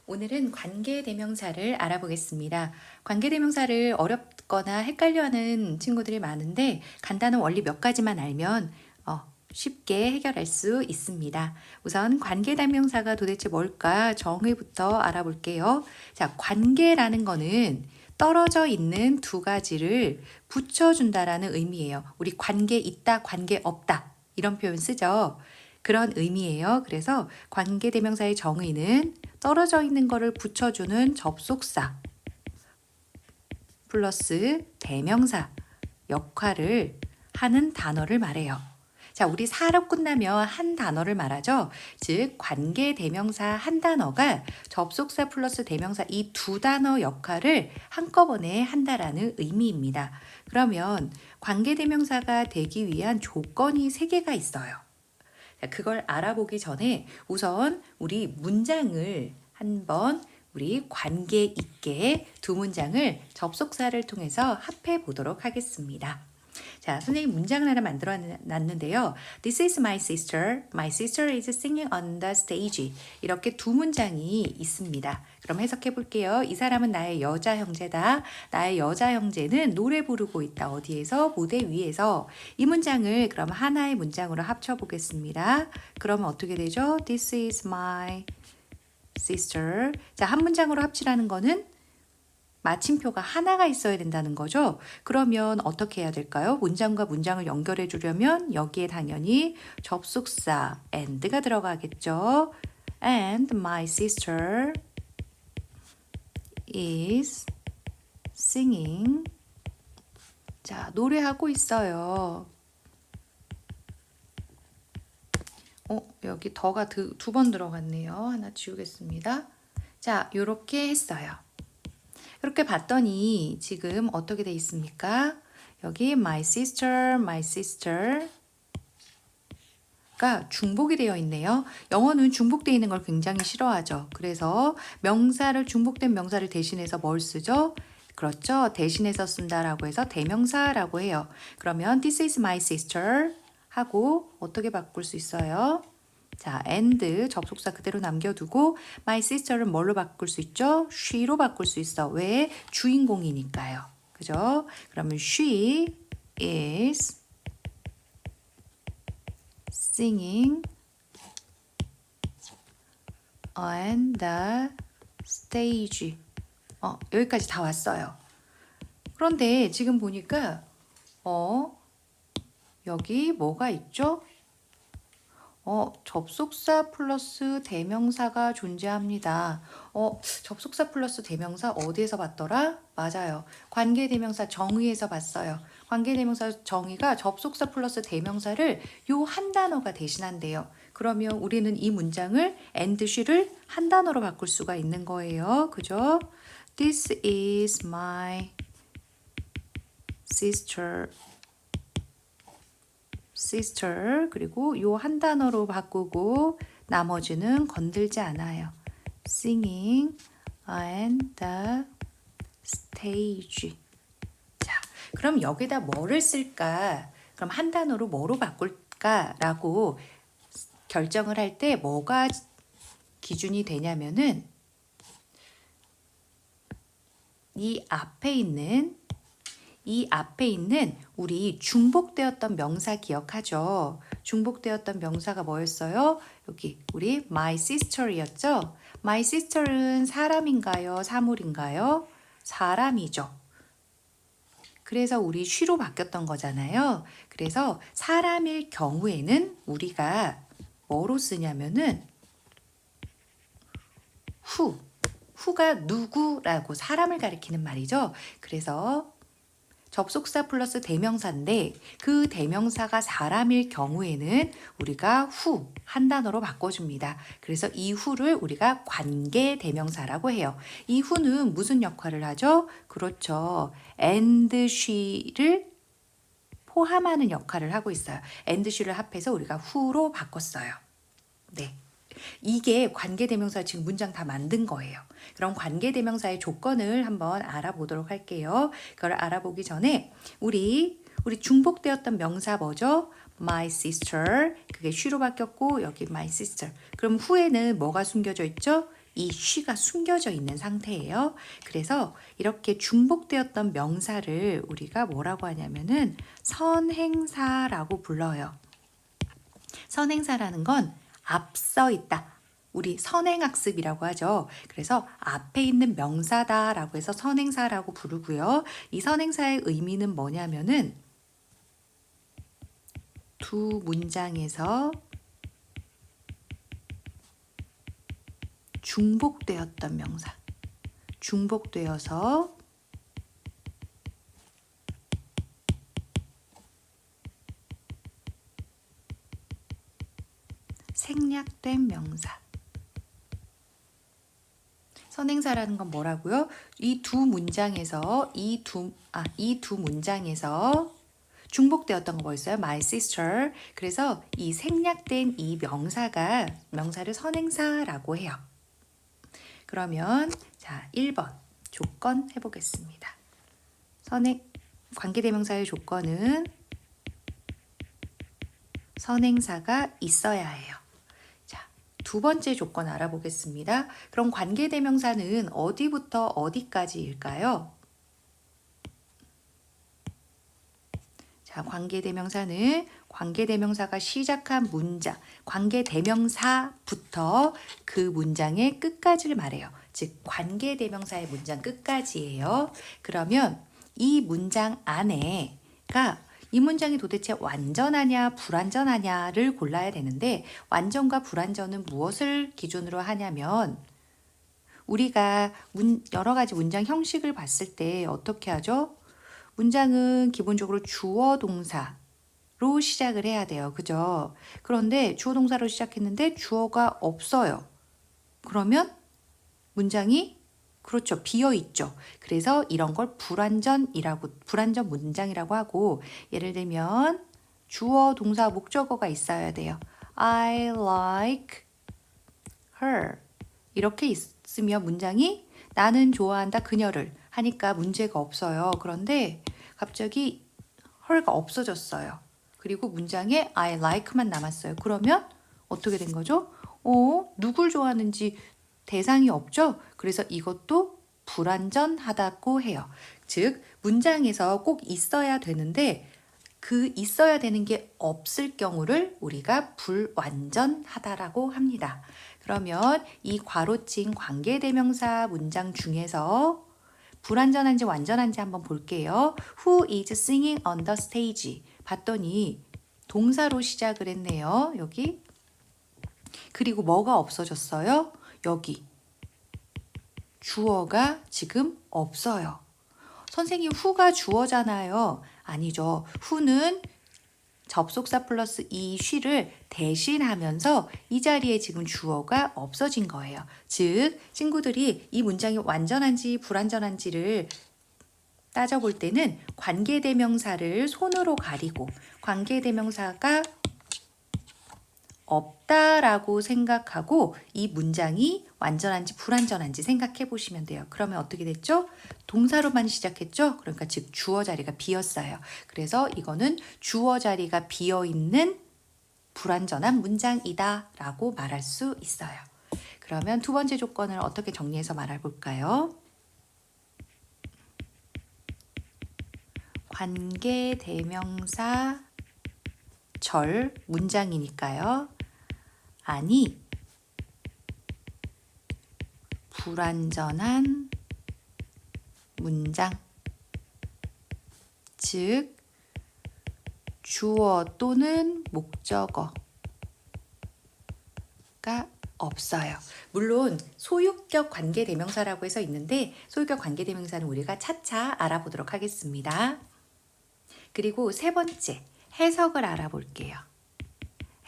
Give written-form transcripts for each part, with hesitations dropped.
오늘은 관계대명사를 알아보겠습니다. 관계대명사를 어렵거나 헷갈려하는 친구들이 많은데 간단한 원리 몇 가지만 알면 쉽게 해결할 수 있습니다. 우선 관계대명사가 도대체 뭘까 정의부터 알아볼게요. 자, 관계라는 거는 떨어져 있는 두 가지를 붙여준다라는 의미예요. 우리 관계 있다, 관계 없다 이런 표현 쓰죠. 그런 의미예요. 그래서 관계대명사의 정의는 떨어져 있는 거를 붙여주는 접속사 플러스 대명사 역할을 하는 단어를 말해요. 자, 우리 사로 끝나면 한 단어를 말하죠. 즉, 관계대명사 한 단어가 접속사 플러스 대명사 이 두 단어 역할을 한꺼번에 한다라는 의미입니다. 그러면 관계대명사가 되기 위한 조건이 3개가 있어요. 그걸 알아보기 전에 우선 우리 문장을 한번 우리 관계 있게 두 문장을 접속사를 통해서 합해 보도록 하겠습니다. 자, 선생님 문장을 하나 만들어 놨는데요. This is my sister. My sister is singing on the stage. 이렇게 두 문장이 있습니다. 그럼 해석해 볼게요. 이 사람은 나의 여자 형제다. 나의 여자 형제는 노래 부르고 있다. 어디에서? 무대 위에서. 이 문장을 그럼 하나의 문장으로 합쳐 보겠습니다. 그러면 어떻게 되죠? This is my sister. 자, 한 문장으로 합치라는 거는 마침표가 하나가 있어야 된다는 거죠. 그러면 어떻게 해야 될까요? 문장과 문장을 연결해 주려면 여기에 당연히 접속사 and가 들어가겠죠. And my sister is singing. 자, 노래하고 있어요. 여기 더가 두 번 들어갔네요. 하나 지우겠습니다. 자, 요렇게 했어요. 그렇게 봤더니 지금 어떻게 돼 있습니까? 여기 my sister가 중복이 되어 있네요. 영어는 중복되어 있는 걸 굉장히 싫어하죠. 그래서 중복된 명사를 대신해서 뭘 쓰죠? 그렇죠. 대신해서 쓴다라고 해서 대명사라고 해요. 그러면 this is my sister 하고 어떻게 바꿀 수 있어요? 자, and 접속사 그대로 남겨두고 my sister를 뭘로 바꿀 수 있죠? she로 바꿀 수 있어. 왜? 주인공이니까요. 그죠? 그러면 she is singing on the stage. 여기까지 다 왔어요. 그런데 지금 보니까 여기 뭐가 있죠? 접속사 플러스 대명사가 존재합니다. 접속사 플러스 대명사 어디에서 봤더라? 맞아요. 관계대명사 정의에서 봤어요. 관계대명사 정의가 접속사 플러스 대명사를 요 한 단어가 대신한대요. 그러면 우리는 이 문장을 and she를 한 단어로 바꿀 수가 있는 거예요. 그죠? This is my sister 그리고 요 한 단어로 바꾸고 나머지는 건들지 않아요. Singing on the stage. 자, 그럼 여기다 뭐를 쓸까? 그럼 한 단어로 뭐로 바꿀까라고 결정을 할 때 뭐가 기준이 되냐면은 이 앞에 있는 우리 중복되었던 명사 기억하죠? 중복되었던 명사가 뭐였어요? 여기 우리 my sister이었죠? my sister는 사람인가요? 사물인가요? 사람이죠. 그래서 우리 she로 바뀌었던 거잖아요. 그래서 사람일 경우에는 우리가 뭐로 쓰냐면은 who가 누구라고 사람을 가리키는 말이죠. 그래서 접속사 플러스 대명사인데 그 대명사가 사람일 경우에는 우리가 who 한 단어로 바꿔줍니다. 그래서 이 who를 우리가 관계 대명사라고 해요. 이 who는 무슨 역할을 하죠? 그렇죠. and she를 포함하는 역할을 하고 있어요. and she를 합해서 우리가 who로 바꿨어요. 네. 이게 관계대명사 지금 문장 다 만든 거예요. 그럼 관계대명사의 조건을 한번 알아보도록 할게요. 그걸 알아보기 전에 우리 중복되었던 명사 뭐죠? my sister. 그게 she로 바뀌었고 여기 my sister. 그럼 후에는 뭐가 숨겨져 있죠? 이 쉬가 숨겨져 있는 상태예요. 그래서 이렇게 중복되었던 명사를 우리가 뭐라고 하냐면은 선행사라고 불러요. 선행사라는 건 앞서 있다. 우리 선행학습이라고 하죠. 그래서 앞에 있는 명사다라고 해서 선행사라고 부르고요. 이 선행사의 의미는 뭐냐면은 두 문장에서 중복되었던 명사, 중복되어서 생략된 명사. 선행사라는 건 뭐라고요? 이 두 문장에서 중복되었던 거 뭐 있어요? My sister. 그래서 이 생략된 이 명사를 선행사라고 해요. 그러면 자, 1번 조건 해보겠습니다. 관계대명사의 조건은 선행사가 있어야 해요. 자, 두 번째 조건 알아보겠습니다. 그럼 관계대명사는 어디부터 어디까지일까요? 자, 관계대명사가 시작한 문장, 관계대명사부터 그 문장의 끝까지를 말해요. 즉, 관계대명사의 문장 끝까지예요. 그러면 이 문장 안에가 이 문장이 도대체 완전하냐 불완전하냐를 골라야 되는데, 완전과 불완전은 무엇을 기준으로 하냐면 우리가 여러 가지 문장 형식을 봤을 때 어떻게 하죠? 문장은 기본적으로 주어 동사로 시작을 해야 돼요. 그죠? 그런데 주어 동사로 시작했는데 주어가 없어요. 그러면 문장이 그렇죠. 비어 있죠. 그래서 이런 걸 불완전 문장이라고 하고, 예를 들면 주어 동사 목적어가 있어야 돼요. I like her. 이렇게 있으면 문장이 나는 좋아한다 그녀를 하니까 문제가 없어요. 그런데 갑자기 her가 없어졌어요. 그리고 문장에 I like만 남았어요. 그러면 어떻게 된 거죠? 누굴 좋아하는지 대상이 없죠? 그래서 이것도 불완전하다고 해요. 즉, 문장에서 꼭 있어야 되는데 그 있어야 되는 게 없을 경우를 우리가 불완전하다라고 합니다. 그러면 이 괄호칭 관계대명사 문장 중에서 불완전한지 완전한지 한번 볼게요. Who is singing on the stage? 봤더니 동사로 시작을 했네요. 여기. 그리고 뭐가 없어졌어요? 여기. 주어가 지금 없어요. 선생님, who가 주어잖아요. 아니죠. who는 접속사 플러스 이 she를 대신하면서 이 자리에 지금 주어가 없어진 거예요. 즉, 친구들이 이 문장이 완전한지 불완전한지를 따져볼 때는 관계대명사를 손으로 가리고 관계대명사가 없다라고 생각하고 이 문장이 완전한지 불완전한지 생각해 보시면 돼요. 그러면 어떻게 됐죠? 동사로만 시작했죠? 그러니까 즉 주어 자리가 비었어요. 그래서 이거는 주어 자리가 비어있는 불완전한 문장이다 라고 말할 수 있어요. 그러면 두 번째 조건을 어떻게 정리해서 말해볼까요? 관계대명사 절 문장이니까요. 아니, 불완전한 문장. 즉, 주어 또는 목적어가 없어요. 물론 소유격 관계대명사라고 해서 있는데 소유격 관계대명사는 우리가 차차 알아보도록 하겠습니다. 그리고 세 번째, 해석을 알아볼게요.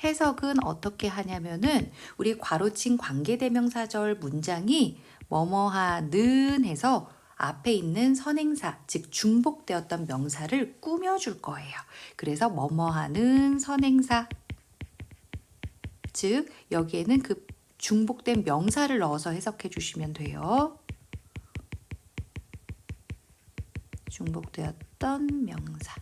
해석은 어떻게 하냐면은 우리 괄호칭 관계대명사절 문장이 뭐뭐하는 해서 앞에 있는 선행사, 즉 중복되었던 명사를 꾸며줄 거예요. 그래서 뭐뭐하는 선행사, 즉 여기에는 그 중복된 명사를 넣어서 해석해 주시면 돼요. 중복되었던 명사.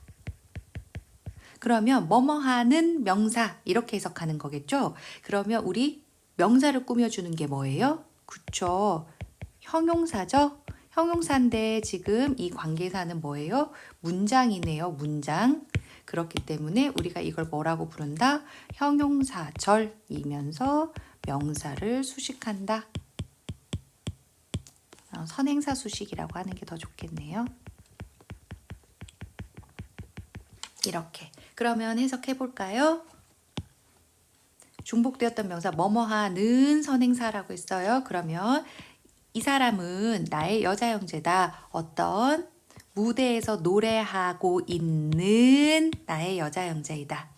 그러면 뭐뭐하는 명사 이렇게 해석하는 거겠죠. 그러면 우리 명사를 꾸며주는 게 뭐예요? 그쵸. 형용사죠? 형용사인데 지금 이 관계사는 뭐예요? 문장이네요. 문장. 그렇기 때문에 우리가 이걸 뭐라고 부른다? 형용사절이면서 명사를 수식한다. 선행사 수식이라고 하는 게 더 좋겠네요. 이렇게. 그러면 해석해 볼까요? 중복되었던 명사 뭐뭐하는 선행사라고 했어요. 그러면 이 사람은 나의 여자 형제다. 어떤 무대에서 노래하고 있는 나의 여자 형제이다.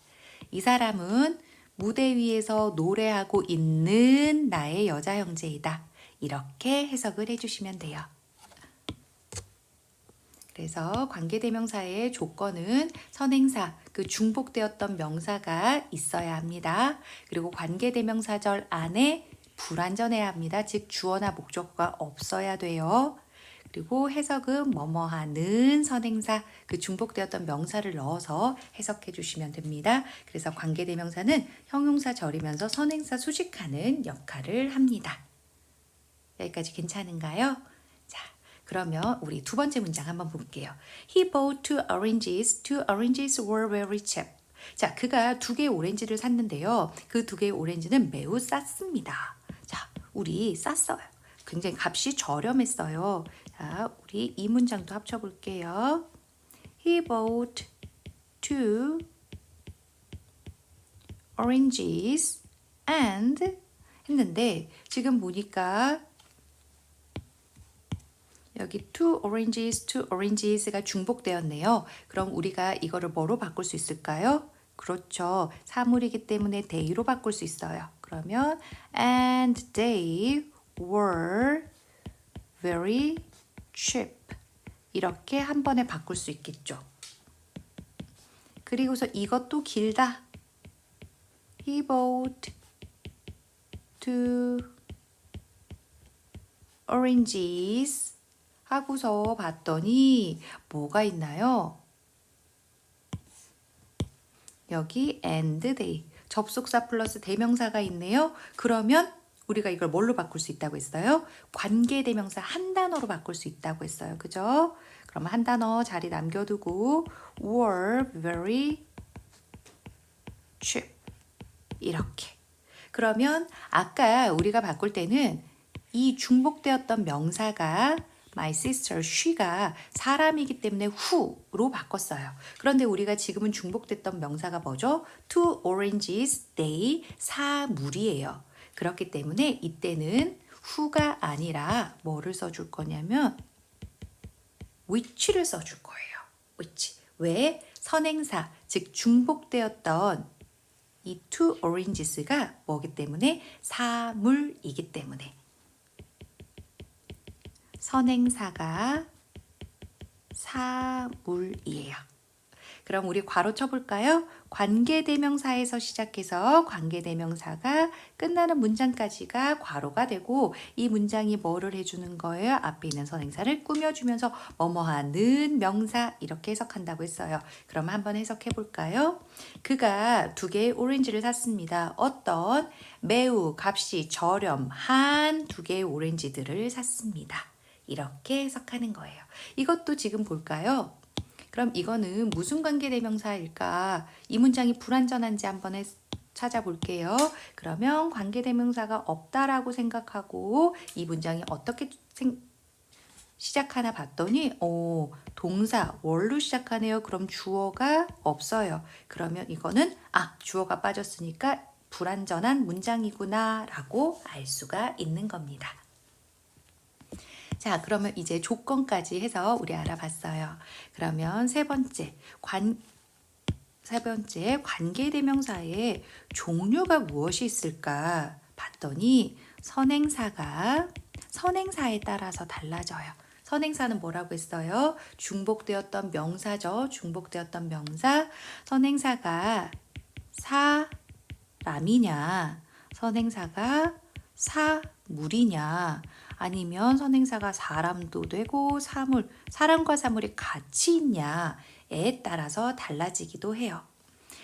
이 사람은 무대 위에서 노래하고 있는 나의 여자 형제이다. 이렇게 해석을 해주시면 돼요. 그래서 관계대명사의 조건은 선행사, 그 중복되었던 명사가 있어야 합니다. 그리고 관계대명사절 안에 불완전해야 합니다. 즉 주어나 목적어가 없어야 돼요. 그리고 해석은 뭐뭐하는 선행사, 그 중복되었던 명사를 넣어서 해석해 주시면 됩니다. 그래서 관계대명사는 형용사절이면서 선행사 수식하는 역할을 합니다. 여기까지 괜찮은가요? 자, 그러면 우리 두 번째 문장 한번 볼게요. He bought two oranges. Two oranges were very cheap. 자, 그가 두 개의 오렌지를 샀는데요. 그 두 개의 오렌지는 매우 쌌습니다. 자, 우리 쌌어요. 굉장히 값이 저렴했어요. 자, 우리 이 문장도 합쳐볼게요. He bought two oranges and 했는데 지금 보니까 여기 two oranges가 중복되었네요. 그럼 우리가 이거를 뭐로 바꿀 수 있을까요? 그렇죠. 사물이기 때문에 they로 바꿀 수 있어요. 그러면 and they were very cheap. 이렇게 한 번에 바꿀 수 있겠죠. 그리고서 이것도 길다. He bought two oranges 하고서 봤더니 뭐가 있나요? 여기 and they 접속사 플러스 대명사가 있네요. 그러면 우리가 이걸 뭘로 바꿀 수 있다고 했어요? 관계대명사 한 단어로 바꿀 수 있다고 했어요. 그죠? 그러면 한 단어 자리 남겨두고 were very cheap 이렇게. 그러면 아까 우리가 바꿀 때는 이 중복되었던 명사가 my sister, she가 사람이기 때문에 who로 바꿨어요. 그런데 우리가 지금은 중복됐던 명사가 뭐죠? two oranges, they, 사물이에요. 그렇기 때문에 이때는 who가 아니라 뭐를 써줄 거냐면 which를 써줄 거예요. which. 왜? 선행사, 즉 중복되었던 이 two oranges가 뭐기 때문에? 사물이기 때문에. 선행사가 사물이에요. 그럼 우리 괄호 쳐볼까요? 관계대명사에서 시작해서 관계대명사가 끝나는 문장까지가 괄호가 되고 이 문장이 뭐를 해주는 거예요? 앞에 있는 선행사를 꾸며주면서 뭐뭐하는 명사 이렇게 해석한다고 했어요. 그럼 한번 해석해 볼까요? 그가 두 개의 오렌지를 샀습니다. 어떤 매우 값이 저렴한 두 개의 오렌지들을 샀습니다. 이렇게 해석하는 거예요. 이것도 지금 볼까요? 그럼 이거는 무슨 관계대명사일까? 이 문장이 불완전한지 한번 찾아볼게요. 그러면 관계대명사가 없다라고 생각하고 이 문장이 어떻게 시작하나 봤더니 동사 월로 시작하네요. 그럼 주어가 없어요. 그러면 이거는 주어가 빠졌으니까 불완전한 문장이구나 라고 알 수가 있는 겁니다. 자, 그러면 이제 조건까지 해서 우리 알아봤어요. 그러면 세 번째 관계대명사의 종류가 무엇이 있을까 봤더니 선행사에 따라서 달라져요. 선행사는 뭐라고 했어요? 중복되었던 명사죠. 중복되었던 명사. 선행사가 사람이냐, 선행사가 사물이냐, 아니면 선행사가 사람도 되고 사람과 사물이 같이 있냐에 따라서 달라지기도 해요.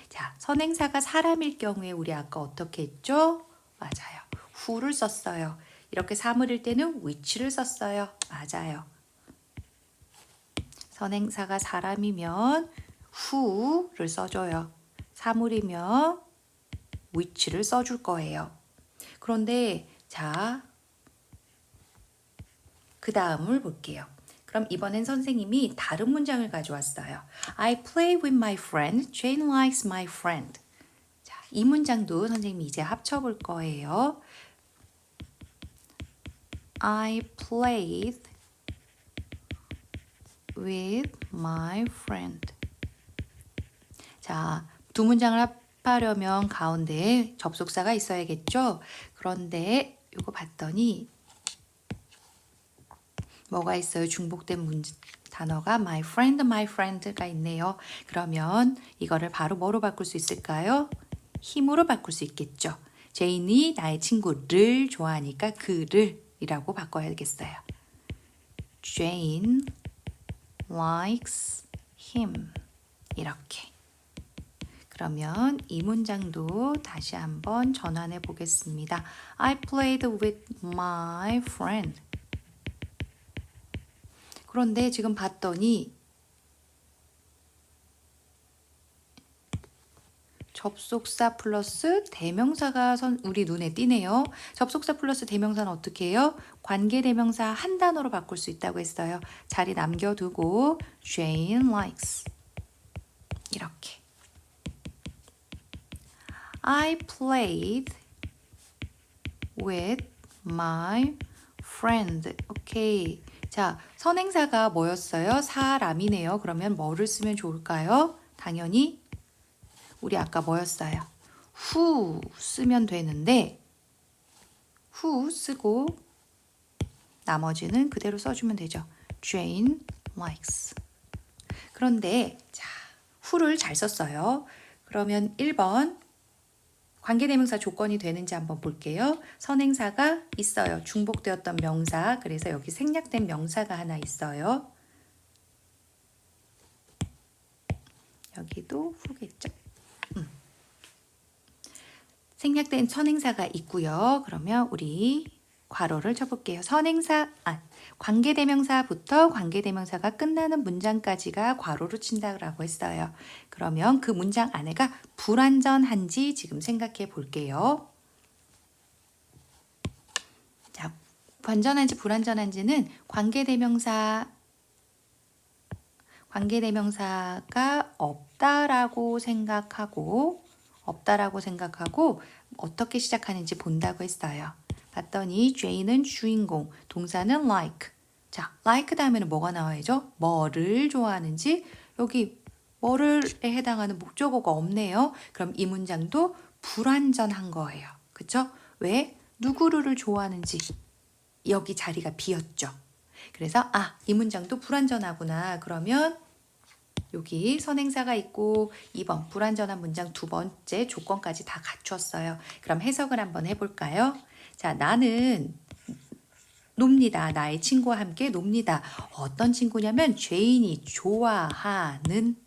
자, 선행사가 사람일 경우에 우리 아까 어떻게 했죠? 맞아요. who를 썼어요. 이렇게 사물일 때는 which를 썼어요. 맞아요. 선행사가 사람이면 who를 써줘요. 사물이면 which를 써줄 거예요. 그런데 자, 그 다음을 볼게요. 그럼 이번엔 선생님이 다른 문장을 가져왔어요. I play with my friend. Jane likes my friend. 자, 이 문장도 선생님이 이제 합쳐볼 거예요. I played with my friend. 자, 두 문장을 합하려면 가운데에 접속사가 있어야겠죠? 그런데 이거 봤더니 뭐가 있어요? 중복된 단어가 my friend가 있네요. 그러면 이거를 바로 뭐로 바꿀 수 있을까요? 힘으로 바꿀 수 있겠죠. 제인이 나의 친구를 좋아하니까 그를 이라고 바꿔야겠어요. Jane likes him. 이렇게. 그러면 이 문장도 다시 한번 전환해 보겠습니다. I played with my friend. 그런데 지금 봤더니 접속사 플러스 대명사가 우리 눈에 띄네요. 접속사 플러스 대명사는 어떻게 해요? 관계대명사 한 단어로 바꿀 수 있다고 했어요. 자리 남겨두고 Jane likes 이렇게. I played with my friend. 오케이. 자, 선행사가 뭐였어요? 사람이네요. 그러면 뭐를 쓰면 좋을까요? 당연히 우리 아까 뭐였어요? who 쓰면 되는데 who 쓰고 나머지는 그대로 써주면 되죠. Jane likes. 그런데 자, who를 잘 썼어요. 그러면 1번 관계대명사 조건이 되는지 한번 볼게요. 선행사가 있어요. 중복되었던 명사. 그래서 여기 생략된 명사가 하나 있어요. 여기도 who겠죠? 생략된 선행사가 있고요. 그러면 우리 괄호를 쳐볼게요. 관계대명사부터 관계대명사가 끝나는 문장까지가 괄호로 친다고 했어요. 그러면 그 문장 안에가 불완전한지 지금 생각해 볼게요. 자, 완전한지 불완전한지는 관계대명사가 없다라고 생각하고 어떻게 시작하는지 본다고 했어요. 봤더니 Jane은 주인공, 동사는 like. 자, like 다음에는 뭐가 나와야죠? 뭐를 좋아하는지. 여기 뭐를에 해당하는 목적어가 없네요. 그럼 이 문장도 불완전한 거예요. 그쵸? 왜? 누구를 좋아하는지 여기 자리가 비었죠. 그래서 이 문장도 불완전하구나. 그러면 여기 선행사가 있고 2번 불완전한 문장 두 번째 조건까지 다 갖췄어요. 그럼 해석을 한번 해볼까요? 자, 나는 놉니다. 나의 친구와 함께 놉니다. 어떤 친구냐면 제인이 좋아하는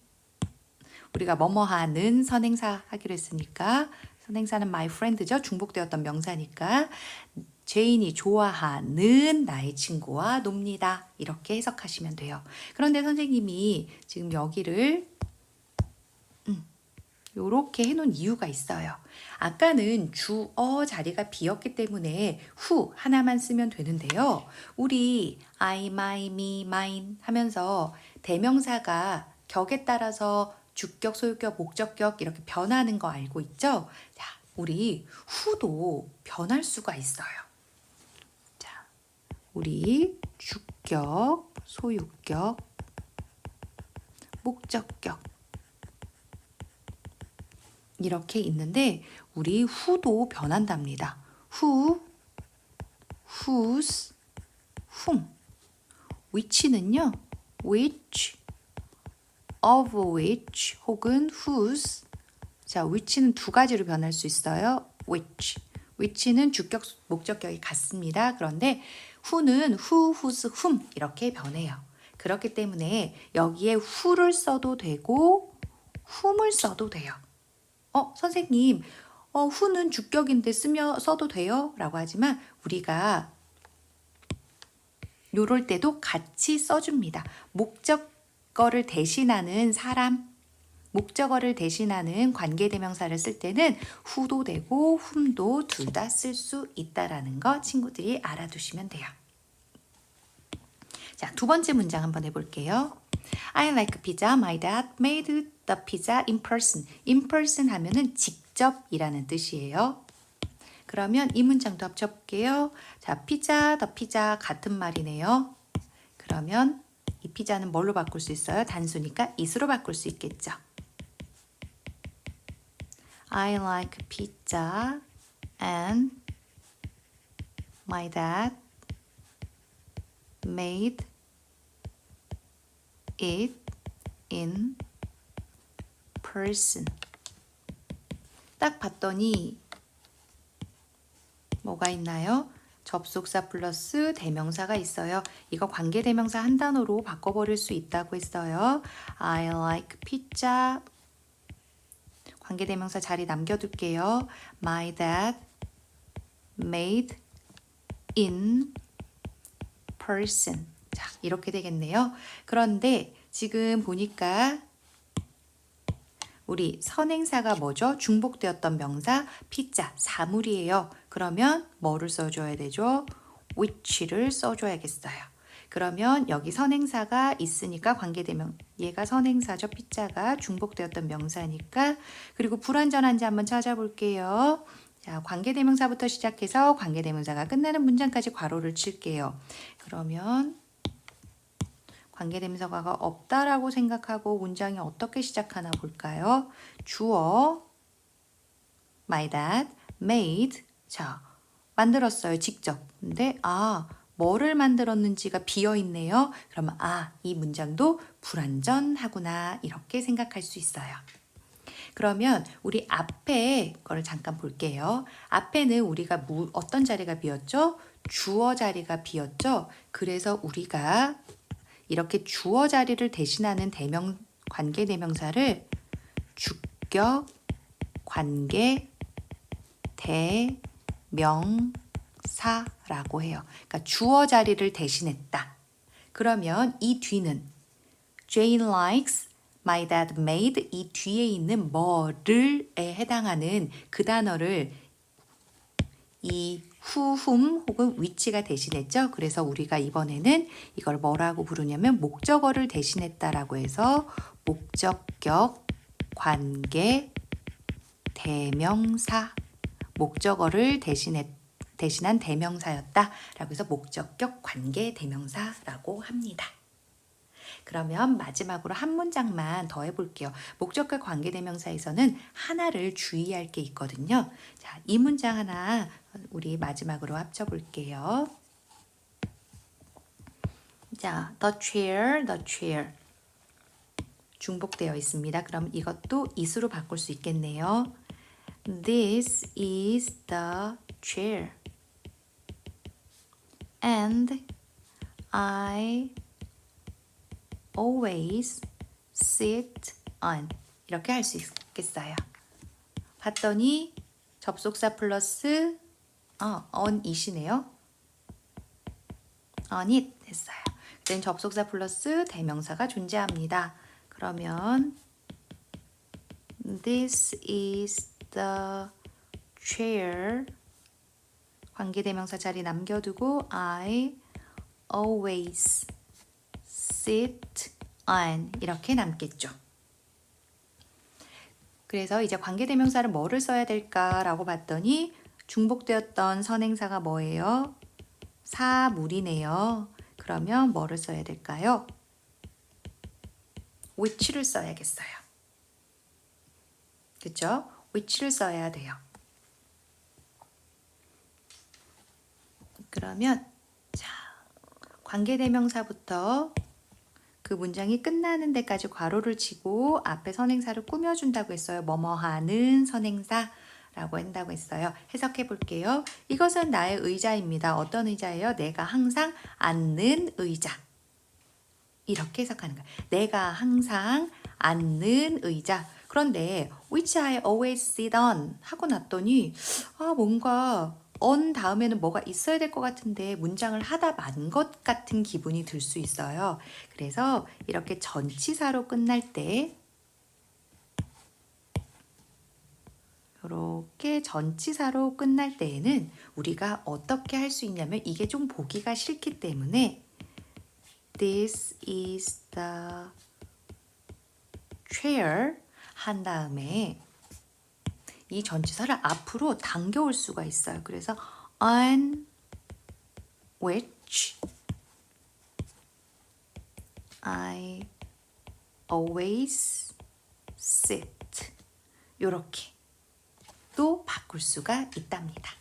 우리가 뭐뭐하는 선행사 하기로 했으니까 선행사는 my friend죠. 중복되었던 명사니까 제인이 좋아하는 나의 친구와 놉니다. 이렇게 해석하시면 돼요. 그런데 선생님이 지금 여기를 이렇게 해놓은 이유가 있어요. 아까는 주어 자리가 비었기 때문에 who 하나만 쓰면 되는데요. 우리 I, my, me, mine 하면서 대명사가 격에 따라서 주격, 소유격, 목적격 이렇게 변하는 거 알고 있죠? 자, 우리 who도 변할 수가 있어요. 자, 우리 주격, 소유격, 목적격 이렇게 있는데 우리 who도 변한답니다. who, whose, whom. which는요. which, of which 혹은 whose. 자, which는 두 가지로 변할 수 있어요. which는 주격, 목적격이 같습니다. 그런데 who는 who, whose, whom 이렇게 변해요. 그렇기 때문에 여기에 who를 써도 되고 whom을 써도 돼요. 선생님, who는 주격인데 써도 돼요? 라고 하지만 우리가 요럴 때도 같이 써줍니다. 목적어를 대신하는 사람, 목적어를 대신하는 관계대명사를 쓸 때는 who도 되고 whom도 둘 다 쓸 수 있다라는 거 친구들이 알아두시면 돼요. 자, 두 번째 문장 한번 해볼게요. I like pizza. My dad made the pizza in person. In person 하면은 직접이라는 뜻이에요. 그러면 이 문장도 합쳐볼게요. 자, 피자, 더 피자 같은 말이네요. 그러면 이 피자는 뭘로 바꿀 수 있어요? 단수니까 it으로 바꿀 수 있겠죠. I like pizza and my dad made it in person. 딱 봤더니 뭐가 있나요? 접속사 플러스 대명사가 있어요. 이거 관계대명사 한 단어로 바꿔버릴 수 있다고 했어요. I like pizza. 관계대명사 자리 남겨둘게요. My dad made in person. 자, 이렇게 되겠네요. 그런데 지금 보니까 우리 선행사가 뭐죠? 중복되었던 명사 피자, 사물이에요. 그러면 뭐를 써줘야 되죠? which를 써줘야겠어요. 그러면 여기 선행사가 있으니까 관계대명 얘가 선행사죠. 피자가 중복되었던 명사니까. 그리고 불완전한지 한번 찾아볼게요. 자, 관계대명사부터 시작해서 관계대명사가 끝나는 문장까지 괄호를 칠게요. 그러면 관계대명사가 없다라고 생각하고 문장이 어떻게 시작하나 볼까요? 주어 my dad made. 자, 만들었어요. 직접. 근데 뭐를 만들었는지가 비어 있네요. 그러면 이 문장도 불완전하구나 이렇게 생각할 수 있어요. 그러면 우리 앞에 거를 잠깐 볼게요. 앞에는 우리가 어떤 자리가 비었죠? 주어 자리가 비었죠? 그래서 우리가 이렇게 주어 자리를 대신하는 관계 대명사를 주격 관계 대명사라고 해요. 그러니까 주어 자리를 대신했다. 그러면 이 뒤는 Jane likes, my dad made 이 뒤에 있는 뭐를에 해당하는 그 단어를 이 who, whom 혹은 which가 대신했죠. 그래서 우리가 이번에는 이걸 뭐라고 부르냐면 목적어를 대신했다라고 해서 목적격 관계 대명사, 목적어를 대신한 대명사였다라고 해서 목적격 관계 대명사라고 합니다. 그러면 마지막으로 한 문장만 더 해볼게요. 목적격 관계대명사에서는 하나를 주의할 게 있거든요. 자, 이 문장 하나 우리 마지막으로 합쳐볼게요. 자, the chair 중복되어 있습니다. 그럼 이것도 is로 바꿀 수 있겠네요. This is the chair and I always sit on. 이렇게 할 수 있겠어요. 봤더니 접속사 플러스 on it이네요. on it 됐어요. 그땐 접속사 플러스 대명사가 존재합니다. 그러면 this is the chair 관계대명사 자리 남겨두고 I always sit on 이렇게 남겠죠. 그래서 이제 관계대명사를 뭐를 써야 될까라고 봤더니 중복되었던 선행사가 뭐예요? 사물이네요. 그러면 뭐를 써야 될까요? which를 써야겠어요. 그렇죠? which를 써야 돼요. 그러면 자, 관계대명사부터 그 문장이 끝나는 데까지 괄호를 치고 앞에 선행사를 꾸며준다고 했어요. 뭐뭐하는 선행사라고 한다고 했어요. 해석해 볼게요. 이것은 나의 의자입니다. 어떤 의자예요? 내가 항상 앉는 의자. 이렇게 해석하는 거예요. 내가 항상 앉는 의자. 그런데 which I always sit on 하고 났더니 뭔가 on 다음에는 뭐가 있어야 될 것 같은데 문장을 하다 만 것 같은 기분이 들 수 있어요. 그래서 이렇게 전치사로 끝날 때 이렇게 전치사로 끝날 때에는 우리가 어떻게 할 수 있냐면 이게 좀 보기가 싫기 때문에 This is the chair 한 다음에 이 전치사를 앞으로 당겨올 수가 있어요. 그래서 on which I always sit 이렇게 또 바꿀 수가 있답니다.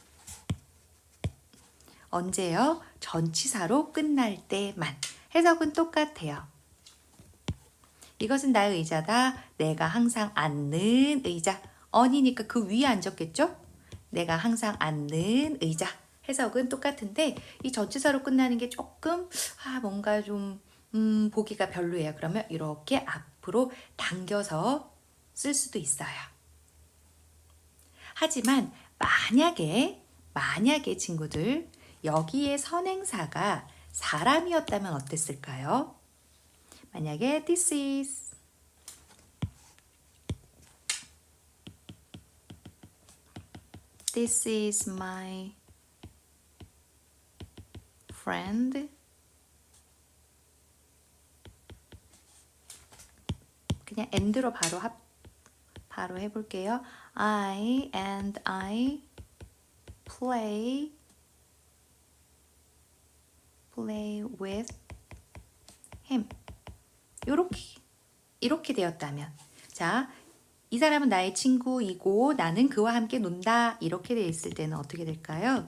언제요? 전치사로 끝날 때만. 해석은 똑같아요. 이것은 나의 의자다. 내가 항상 앉는 의자. on이니까 그 위에 앉았겠죠? 내가 항상 앉는 의자. 해석은 똑같은데 이 전치사로 끝나는 게 조금 뭔가 좀 보기가 별로예요. 그러면 이렇게 앞으로 당겨서 쓸 수도 있어요. 하지만 만약에 친구들 여기에 선행사가 사람이었다면 어땠을까요? 만약에 this is my friend. 그냥 and로 바로 해볼게요. I play with him. 이렇게 되었다면, 자, 이 사람은 나의 친구이고 나는 그와 함께 논다. 이렇게 되어 있을 때는 어떻게 될까요?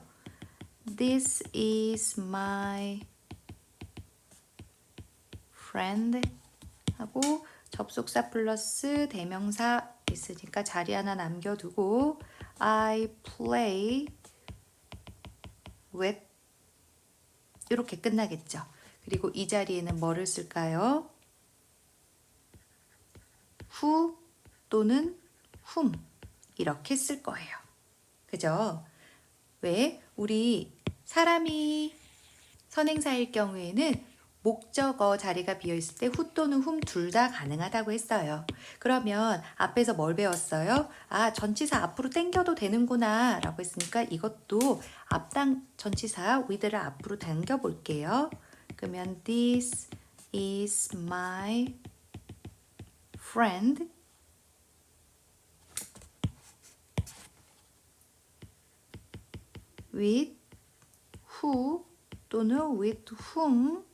This is my friend 하고 접속사 플러스 대명사 있으니까 자리 하나 남겨두고 I play with 이렇게 끝나겠죠. 그리고 이 자리에는 뭐를 쓸까요? who 또는 whom 이렇게 쓸 거예요. 그죠? 왜? 우리 사람이 선행사일 경우에는 목적어 자리가 비어있을 때 who 또는 whom 둘 다 가능하다고 했어요. 그러면 앞에서 뭘 배웠어요? 전치사 앞으로 당겨도 되는구나 라고 했으니까 이것도 앞당 전치사 with를 앞으로 당겨 볼게요. 그러면 this is my friend. with who 또는 with whom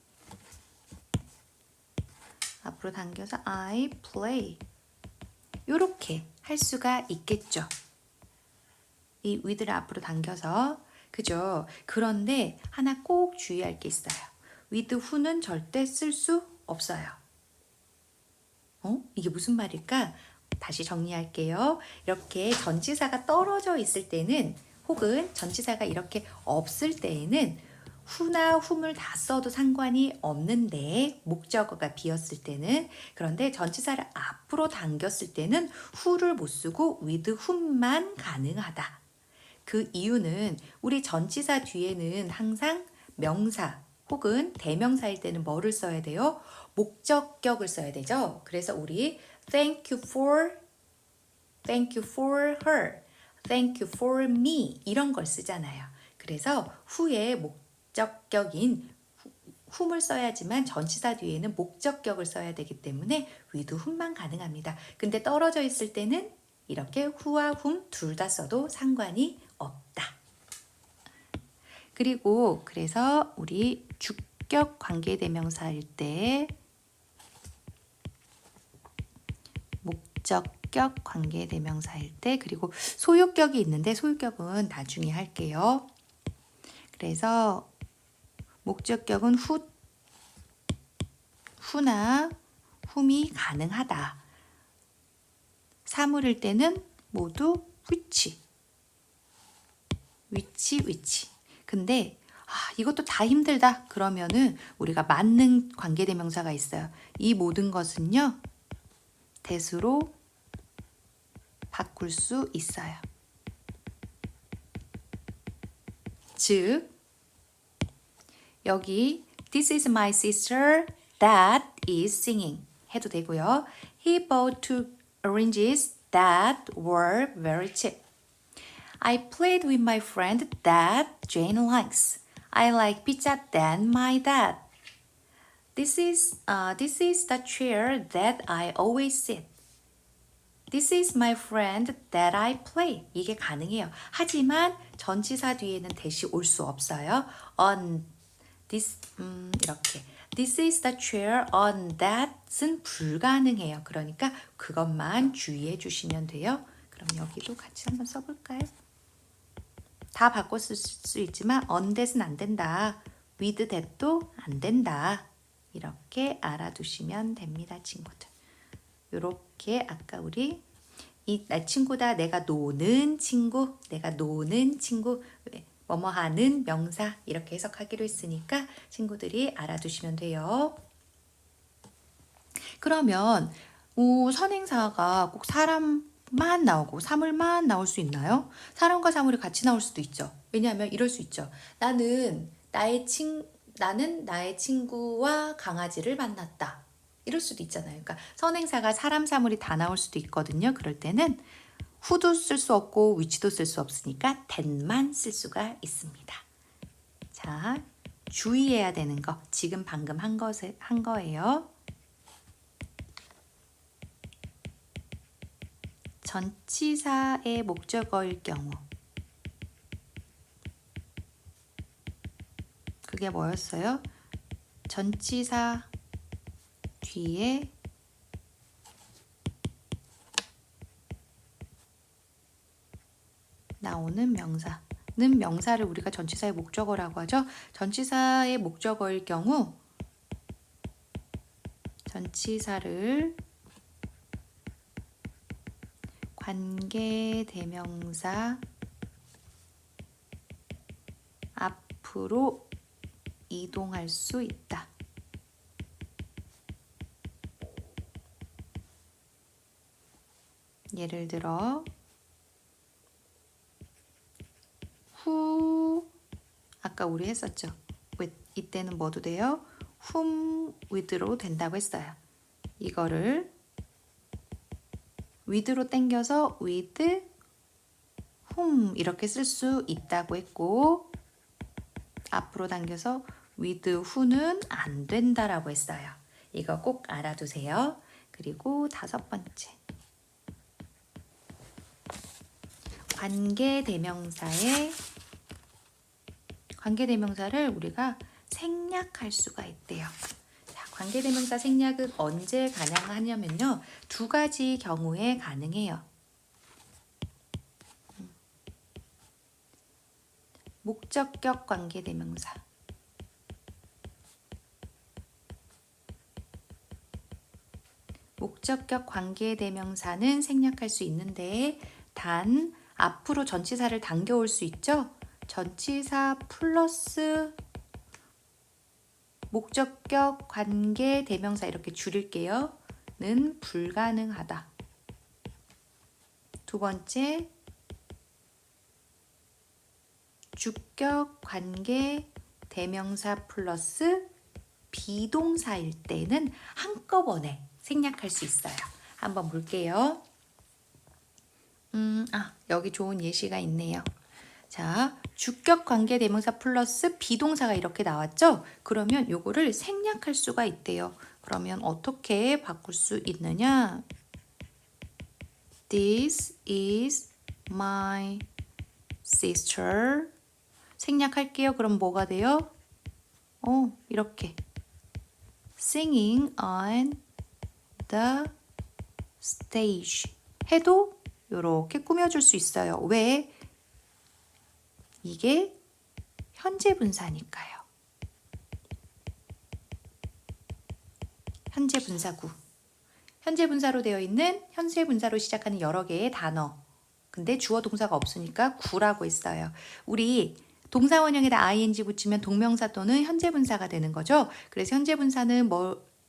앞으로 당겨서 I play 이렇게 할 수가 있겠죠. 이 with를 앞으로 당겨서 그죠? 그런데 하나 꼭 주의할 게 있어요. with who는 절대 쓸 수 없어요. 이게 무슨 말일까? 다시 정리할게요. 이렇게 전치사가 떨어져 있을 때는 혹은 전치사가 이렇게 없을 때에는 who나 whom을 다 써도 상관이 없는데 목적어가 비었을 때는 그런데 전치사를 앞으로 당겼을 때는 who를 못 쓰고 with whom만 가능하다. 그 이유는 우리 전치사 뒤에는 항상 명사 혹은 대명사일 때는 뭐를 써야 돼요? 목적격을 써야 되죠. 그래서 우리 thank you for her, thank you for me 이런 걸 쓰잖아요. 그래서 후에 목적격인 whom을 써야지만 전치사 뒤에는 목적격을 써야 되기 때문에 with whom만 가능합니다. 근데 떨어져 있을 때는 이렇게 who와 whom 둘 다 써도 상관이 없다. 그리고 그래서 우리 주격 관계대명사일 때 목적격 관계대명사일 때 그리고 소유격이 있는데 소유격은 나중에 할게요. 그래서 목적격은 who나 whom이 가능하다. 사물일 때는 모두 which. 근데 이것도 다 힘들다. 그러면은 우리가 맞는 관계대명사가 있어요. 이 모든 것은요. that으로 바꿀 수 있어요. 즉 여기 This is my sister that is singing 해도 되고요. He bought 2 oranges that were very cheap. I played with my friend that Jane likes. I like pizza than my dad. This is the chair that I always sit. This is my friend that I play. 이게 가능해요. 하지만 전치사 뒤에는 대시 올 수 없어요. On this 이렇게 This is the chair on that은 불가능해요. 그러니까 그것만 주의해 주시면 돼요. 그럼 여기도 같이 한번 써볼까요? 다 바꿔 쓸 수 있지만 on that은 안 된다. with that도 안 된다. 이렇게 알아두시면 됩니다, 친구들. 이렇게 아까 우리 나 친구다, 내가 노는 친구, 내가 노는 친구, 뭐뭐 하는 명사 이렇게 해석하기로 했으니까 친구들이 알아두시면 돼요. 그러면 선행사가 꼭 사람만 나오고 사물만 나올 수 있나요? 사람과 사물이 같이 나올 수도 있죠. 왜냐하면 이럴 수 있죠. 나는 나의 친구와 강아지를 만났다. 이럴 수도 있잖아요. 그러니까 선행사가 사람, 사물이 다 나올 수도 있거든요. 그럴 때는 who도 쓸 수 없고 which도 쓸 수 없으니까 that만 쓸 수가 있습니다. 자, 주의해야 되는 거 지금 방금 한 거예요. 전치사의 목적어일 경우 그게 뭐였어요? 전치사 뒤에 나오는 명사는 명사를 우리가 전치사의 목적어라고 하죠. 전치사의 목적어일 경우 전치사를 관계대명사 앞으로 이동할 수 있다. 예를 들어 who 아까 우리 했었죠. with 이때는 뭐도 돼요? whom with로 된다고 했어요. 이거를 with로 당겨서 with whom 이렇게 쓸 수 있다고 했고 앞으로 당겨서 with who는 안 된다라고 했어요. 이거 꼭 알아두세요. 그리고 5번째 관계대명사를 우리가 생략할 수가 있대요. 자, 관계대명사 생략은 언제 가능하냐면요. 2가지 경우에 가능해요. 목적격 관계대명사. 목적격 관계대명사는 생략할 수 있는데 단 앞으로 전치사를 당겨올 수 있죠. 전치사 플러스 목적격 관계대명사 이렇게 줄일게요. 는 불가능하다. 2번째 주격 관계대명사 플러스 비동사일 때는 한꺼번에 생략할 수 있어요. 한번 볼게요. 여기 좋은 예시가 있네요. 자, 주격 관계대명사 플러스 비동사가 이렇게 나왔죠? 그러면 요거를 생략할 수가 있대요. 그러면 어떻게 바꿀 수 있느냐? This is my sister. 생략할게요. 그럼 뭐가 돼요? 이렇게 singing on the stage 해도 이렇게 꾸며줄 수 있어요. 왜? 이게 현재 분사니까요. 현재 분사구. 현재 분사로 되어 있는 현재 분사로 시작하는 여러 개의 단어. 근데 주어 동사가 없으니까 구라고 했어요. 우리 동사 원형에다 ing 붙이면 동명사 또는 현재 분사가 되는 거죠. 그래서 현재 분사는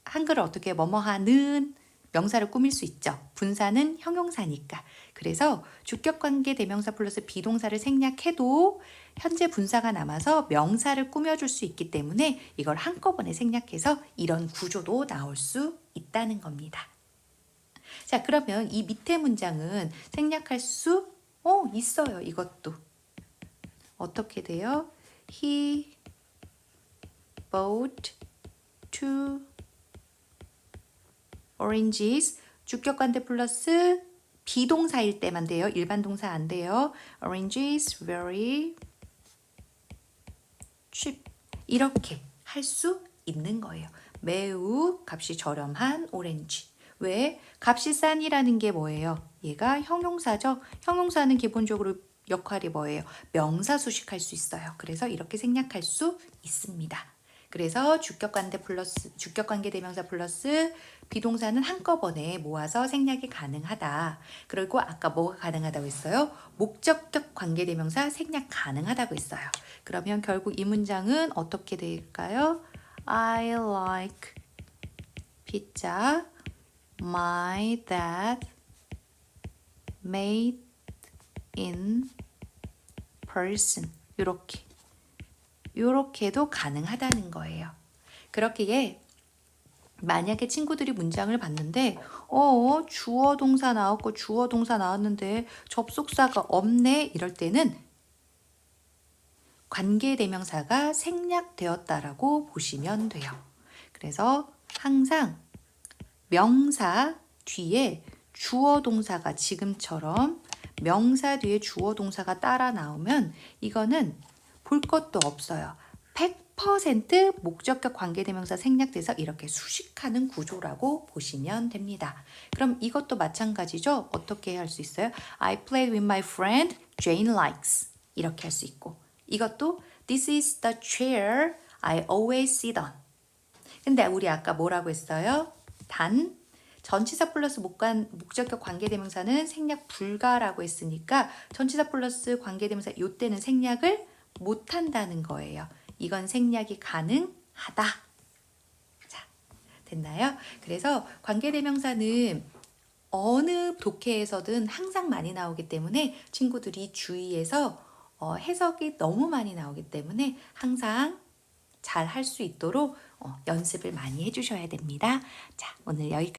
한글을 어떻게 뭐뭐하는 명사를 꾸밀 수 있죠. 분사는 형용사니까. 그래서 주격관계 대명사 플러스 비동사를 생략해도 현재 분사가 남아서 명사를 꾸며줄 수 있기 때문에 이걸 한꺼번에 생략해서 이런 구조도 나올 수 있다는 겁니다. 자, 그러면 이 밑에 문장은 생략할 수 있어요. 이것도. 어떻게 돼요? He bought two oranges. 주격관대 플러스 비동사일 때만 돼요. 일반 동사 안 돼요. Oranges very cheap. 이렇게 할 수 있는 거예요. 매우 값이 저렴한 오렌지. 왜? 값이 싼이라는 게 뭐예요? 얘가 형용사죠. 형용사는 기본적으로 역할이 뭐예요? 명사 수식할 수 있어요. 그래서 이렇게 생략할 수 있습니다. 그래서 주격관계 대명사 플러스 비동사는 한꺼번에 모아서 생략이 가능하다. 그리고 아까 뭐가 가능하다고 했어요? 목적격 관계 대명사 생략 가능하다고 했어요. 그러면 결국 이 문장은 어떻게 될까요? I like pizza. My dad made in person. 요렇게도 가능하다는 거예요. 그렇기에 만약에 친구들이 문장을 봤는데 주어 동사 나왔고 주어 동사 나왔는데 접속사가 없네 이럴 때는 관계대명사가 생략되었다라고 보시면 돼요. 그래서 항상 명사 뒤에 주어 동사가 지금처럼 명사 뒤에 주어 동사가 따라 나오면 이거는 볼 것도 없어요. 100% 목적격 관계대명사 생략돼서 이렇게 수식하는 구조라고 보시면 됩니다. 그럼 이것도 마찬가지죠. 어떻게 할 수 있어요? I played with my friend Jane likes. 이렇게 할 수 있고 이것도 This is the chair I always sit on. 근데 우리 아까 뭐라고 했어요? 단 전치사 플러스 목적격 관계대명사는 생략 불가라고 했으니까 전치사 플러스 관계대명사 이때는 생략을 못한다는 거예요. 이건 생략이 가능하다. 자, 됐나요? 그래서 관계대명사는 어느 독해에서든 항상 많이 나오기 때문에 친구들이 주의해서 해석이 너무 많이 나오기 때문에 항상 잘 할 수 있도록 연습을 많이 해주셔야 됩니다. 자, 오늘 여기까지.